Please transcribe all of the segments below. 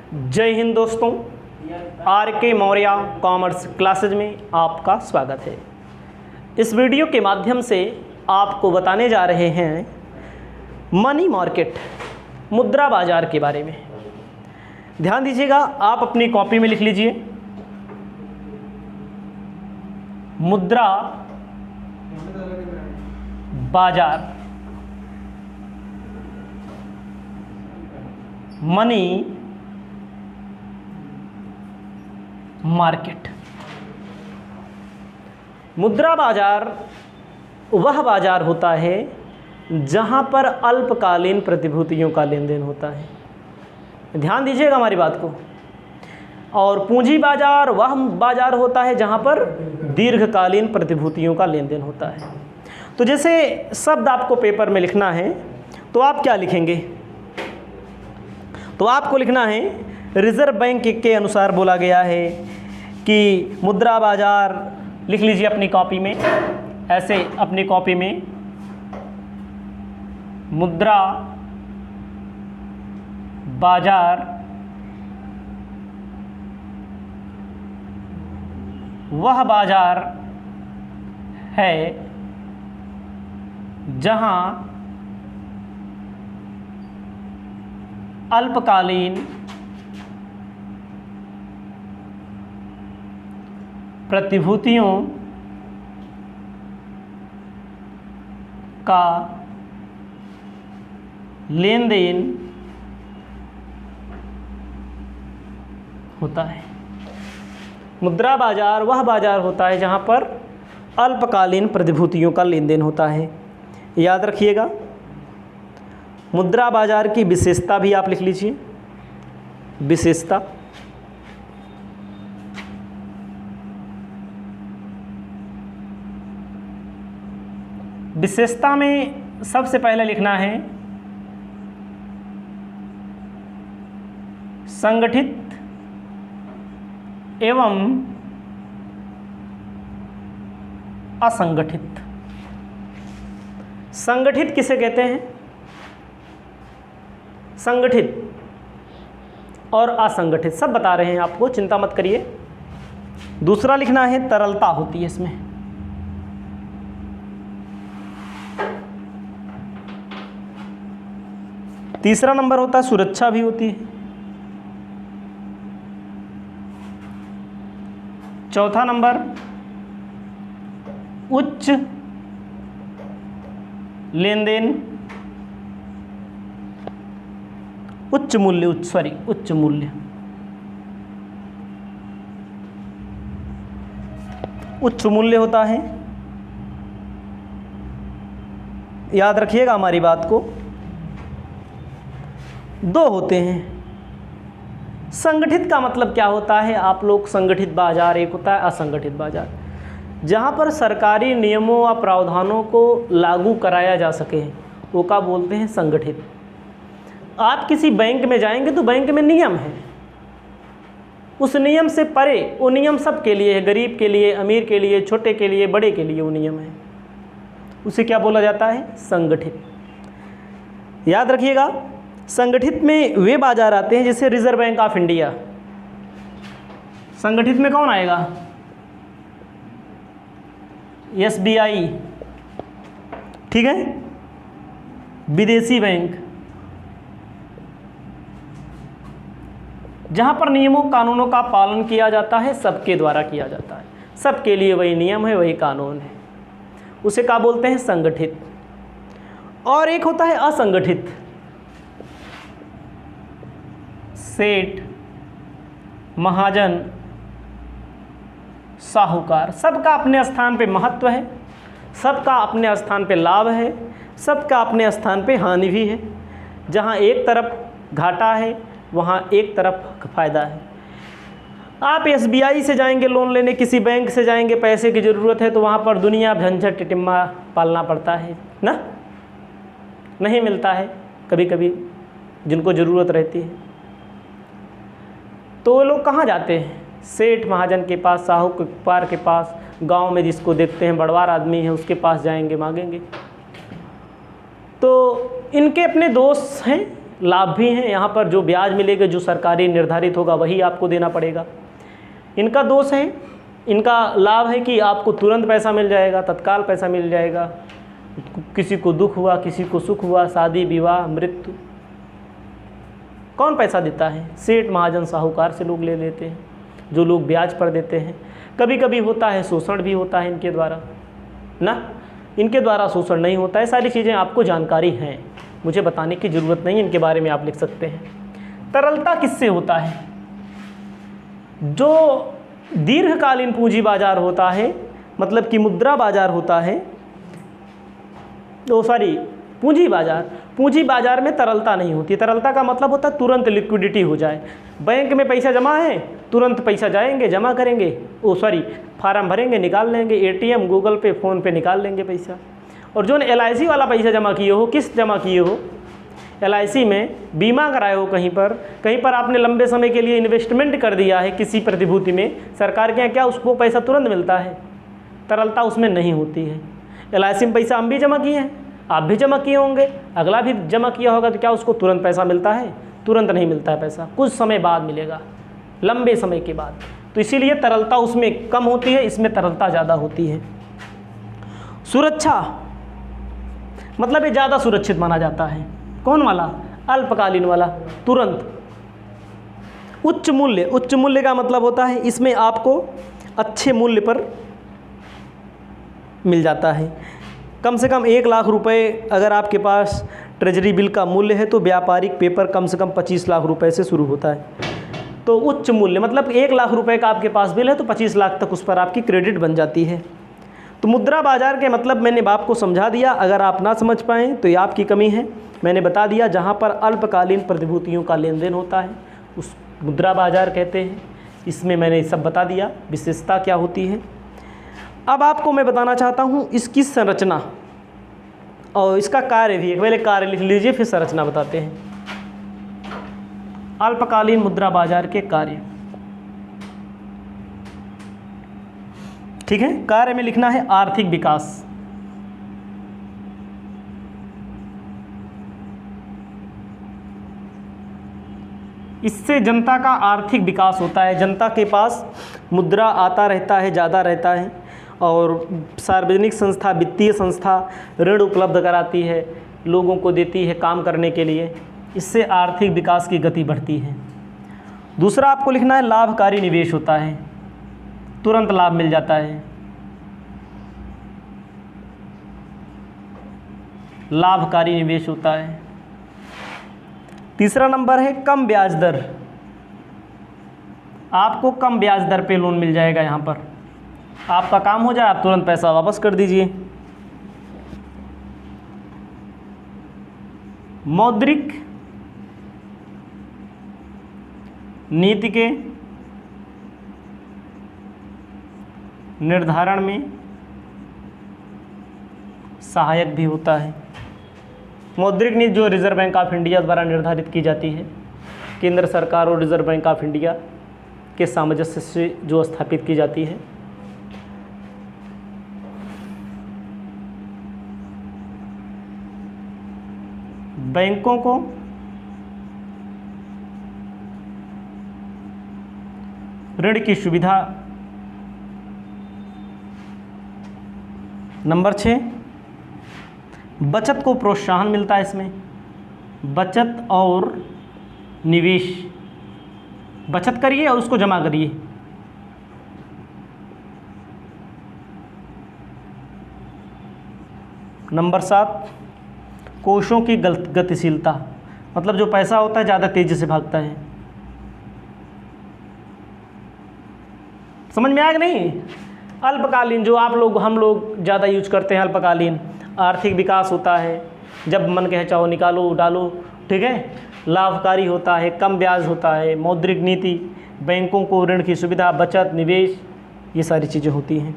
जय हिंद दोस्तों, आर के मौर्य कॉमर्स क्लासेज में आपका स्वागत है। इस वीडियो के माध्यम से आपको बताने जा रहे हैं मनी मार्केट, मुद्रा बाजार के बारे में। ध्यान दीजिएगा, आप अपनी कॉपी में लिख लीजिए मुद्रा बाजार, मनी मार्केट। मुद्रा बाजार वह बाजार होता है जहां पर अल्पकालीन प्रतिभूतियों का लेन देन होता है। ध्यान दीजिएगा हमारी बात को। और पूंजी बाजार वह बाजार होता है जहां पर दीर्घकालीन प्रतिभूतियों का लेन देन होता है। तो जैसे शब्द आपको पेपर में लिखना है तो आप क्या लिखेंगे? तो आपको लिखना है, रिजर्व बैंक के अनुसार बोला गया है कि मुद्रा बाजार, लिख लीजिए अपनी कॉपी में, ऐसे अपनी कॉपी में मुद्रा बाजार वह बाजार है जहां अल्पकालीन प्रतिभूतियों का लेन देन होता है। मुद्रा बाजार वह बाजार होता है जहां पर अल्पकालीन प्रतिभूतियों का लेन देन होता है। याद रखिएगा। मुद्रा बाजार की विशेषता भी आप लिख लीजिए। विशेषता, विशेषता में सबसे पहले लिखना है संगठित एवं असंगठित। संगठित किसे कहते हैं? संगठित और असंगठित सब बता रहे हैं आपको, चिंता मत करिए। दूसरा लिखना है तरलता होती है इसमें। तीसरा नंबर होता है सुरक्षा भी होती है। चौथा नंबर उच्च लेन देन, उच्च मूल्य उच्च मूल्य होता है। याद रखिएगा हमारी बात को। दो होते हैं। संगठित का मतलब क्या होता है? आप लोग संगठित बाजार, एक होता है असंगठित बाजार, जहां पर सरकारी नियमों व प्रावधानों को लागू कराया जा सके, वो का बोलते हैं संगठित। आप किसी बैंक में जाएंगे तो बैंक में नियम है, उस नियम से परे वो नियम सब के लिए है, गरीब के लिए, अमीर के लिए, छोटे के लिए, बड़े के लिए वो नियम है। उसे क्या बोला जाता है? संगठित। याद रखिएगा, संगठित में वे बाजार आते हैं जैसे रिजर्व बैंक ऑफ इंडिया। संगठित में कौन आएगा? एसबीआई, ठीक है, विदेशी बैंक, जहां पर नियमों कानूनों का पालन किया जाता है, सबके द्वारा किया जाता है, सबके लिए वही नियम है, वही कानून है, उसे क्या बोलते हैं? संगठित। और एक होता है असंगठित। सेठ, महाजन, साहूकार, सबका अपने स्थान पे महत्व है, सबका अपने स्थान पे लाभ है, सबका अपने स्थान पे हानि भी है। जहाँ एक तरफ घाटा है वहाँ एक तरफ फायदा है। आप एसबीआई से जाएंगे लोन लेने, किसी बैंक से जाएंगे, पैसे की ज़रूरत है तो वहाँ पर दुनिया झंझट टिटिम्मा पालना पड़ता है ना, नहीं मिलता है कभी कभी जिनको ज़रूरत रहती है। तो वो लोग कहाँ जाते हैं? सेठ महाजन के पास, साहूकार के पास, गांव में जिसको देखते हैं बड़वार आदमी है उसके पास जाएंगे, मांगेंगे। तो इनके अपने दोस्त हैं, लाभ भी हैं यहाँ पर। जो ब्याज मिलेगा जो सरकारी निर्धारित होगा वही आपको देना पड़ेगा। इनका दोष है, इनका लाभ है कि आपको तुरंत पैसा मिल जाएगा, तत्काल पैसा मिल जाएगा। किसी को दुख हुआ, किसी को सुख हुआ, शादी विवाह मृत्यु, कौन पैसा देता है? सेठ महाजन साहूकार से लोग ले लेते हैं, जो लोग ब्याज पर देते हैं। कभी कभी होता है शोषण भी होता है इनके द्वारा ना, इनके द्वारा शोषण नहीं होता है। सारी चीज़ें आपको जानकारी हैं, मुझे बताने की ज़रूरत नहीं, इनके बारे में आप लिख सकते हैं। तरलता किससे होता है? जो दीर्घकालीन पूंजी बाजार होता है, मतलब कि मुद्रा बाजार होता है, पूंजी बाजार में तरलता नहीं होती। तरलता का मतलब होता है तुरंत लिक्विडिटी हो जाए। बैंक में पैसा जमा है, तुरंत पैसा जाएंगे, जमा करेंगे, फार्म भरेंगे, निकाल लेंगे, एटीएम, गूगल पे, फ़ोन पे निकाल लेंगे पैसा। और जो LIC वाला पैसा जमा किए हो, किस जमा किए हो? LIC में बीमा कराए हो, कहीं पर आपने लंबे समय के लिए इन्वेस्टमेंट कर दिया है किसी प्रतिभूति में, सरकार के यहाँ क्या उसको पैसा तुरंत मिलता है? तरलता उसमें नहीं होती है। LIC में पैसा हम भी जमा किए हैं, आप भी जमा किए होंगे, अगला भी जमा किया होगा, तो क्या उसको तुरंत पैसा मिलता है? तुरंत नहीं मिलता है पैसा, कुछ समय बाद मिलेगा, लंबे समय के बाद। तो इसीलिए तरलता उसमें कम होती है, इसमें तरलता ज़्यादा होती है। सुरक्षा मतलब ये ज़्यादा सुरक्षित माना जाता है। कौन वाला? अल्पकालीन वाला, तुरंत। उच्च मूल्य का मतलब होता है इसमें आपको अच्छे मूल्य पर मिल जाता है। कम से कम 1 लाख रुपए अगर आपके पास ट्रेजरी बिल का मूल्य है तो व्यापारिक पेपर कम से कम 25 लाख रुपए से शुरू होता है। तो उच्च मूल्य मतलब 1 लाख रुपए का आपके पास बिल है तो 25 लाख तक उस पर आपकी क्रेडिट बन जाती है। तो मुद्रा बाजार के मतलब मैंने आपको समझा दिया। अगर आप ना समझ पाएँ तो ये आपकी कमी है। मैंने बता दिया जहाँ पर अल्पकालीन प्रतिभूतियों का लेन देन होता है उस मुद्रा बाजार कहते हैं। इसमें मैंने सब बता दिया, विशेषता क्या होती है। अब आपको मैं बताना चाहता हूँ इसकी संरचना और इसका कार्य भी। पहले कार्य लिख लीजिए, फिर संरचना बताते हैं। अल्पकालीन मुद्रा बाजार के कार्य, ठीक है। कार्य में लिखना है आर्थिक विकास। इससे जनता का आर्थिक विकास होता है। जनता के पास मुद्रा आता रहता है, ज़्यादा रहता है, और सार्वजनिक संस्था, वित्तीय संस्था ऋण उपलब्ध कराती है, लोगों को देती है काम करने के लिए। इससे आर्थिक विकास की गति बढ़ती है। दूसरा आपको लिखना है लाभकारी निवेश होता है, तुरंत लाभ मिल जाता है। लाभकारी निवेश होता है। तीसरा नंबर है कम ब्याज दर। आपको कम ब्याज दर पे लोन मिल जाएगा। यहाँ पर आपका काम हो जाए, आप तुरंत पैसा वापस कर दीजिए। मौद्रिक नीति के निर्धारण में सहायक भी होता है। मौद्रिक नीति जो रिजर्व बैंक ऑफ इंडिया द्वारा निर्धारित की जाती है, केंद्र सरकार और रिजर्व बैंक ऑफ इंडिया के सामंजस्य से जो स्थापित की जाती है। बैंकों को ऋण की सुविधा। नंबर 6 बचत को प्रोत्साहन मिलता है। इसमें बचत और निवेश, बचत करिए और उसको जमा करिए। नंबर 7 कोषों की गतिशीलता, मतलब जो पैसा होता है ज़्यादा तेज़ी से भागता है। समझ में आया कि नहीं? अल्पकालीन जो हम लोग ज़्यादा यूज करते हैं, अल्पकालीन आर्थिक विकास होता है, जब मन कहे चाहो निकालो डालो, ठीक है। लाभकारी होता है, कम ब्याज होता है, मौद्रिक नीति, बैंकों को ऋण की सुविधा, बचत, निवेश, ये सारी चीज़ें होती हैं।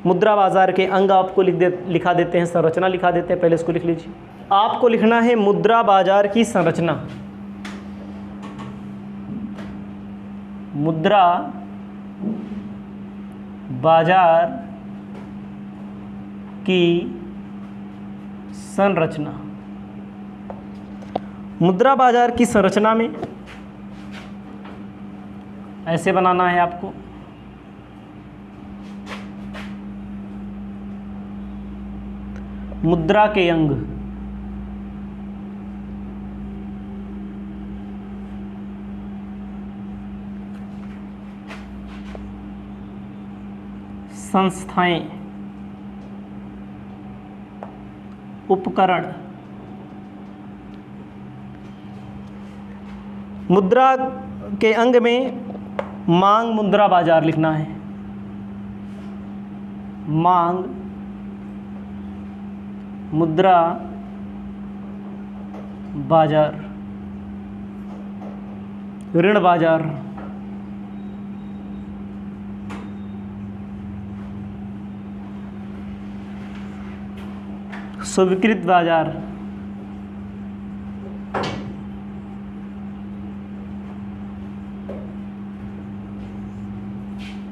मुद्रा बाजार के अंग आपको लिखा देते हैं, संरचना लिखा देते हैं। पहले इसको लिख लीजिए। आपको लिखना है मुद्रा बाजार की संरचना। मुद्रा बाजार की संरचना। मुद्रा बाजार की संरचना में ऐसे बनाना है आपको। मुद्रा के अंग, संस्थाएं, उपकरण। मुद्रा के अंग में मांग मुद्रा बाजार लिखना है। मांग मुद्रा बाजार, ऋण बाजार, स्वीकृत बाजार,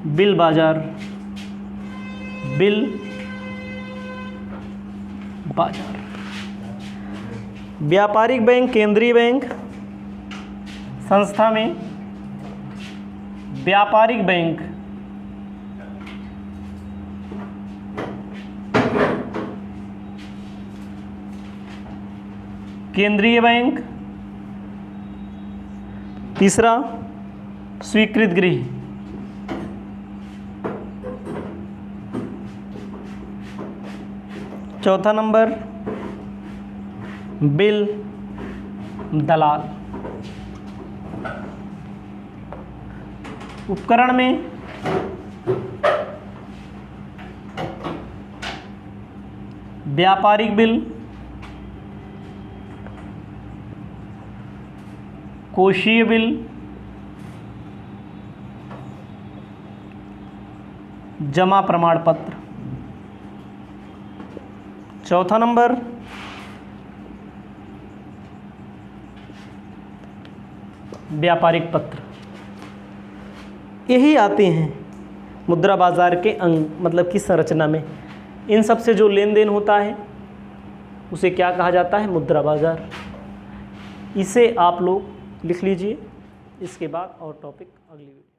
बिल बाजार, बिल बाजार। व्यापारिक बैंक, केंद्रीय बैंक। संस्था में व्यापारिक बैंक, केंद्रीय बैंक। तीसरा स्वीकृत गृह, चौथा नंबर बिल दलाल। उपकरण में व्यापारिक बिल, कोषीय बिल, जमा प्रमाण पत्र। चौथा नंबर व्यापारिक पत्र। यही आते हैं मुद्रा बाजार के अंग, मतलब कि संरचना में। इन सब से जो लेन देन होता है उसे क्या कहा जाता है? मुद्रा बाजार। इसे आप लोग लिख लीजिए। इसके बाद और टॉपिक अगली वीडियो।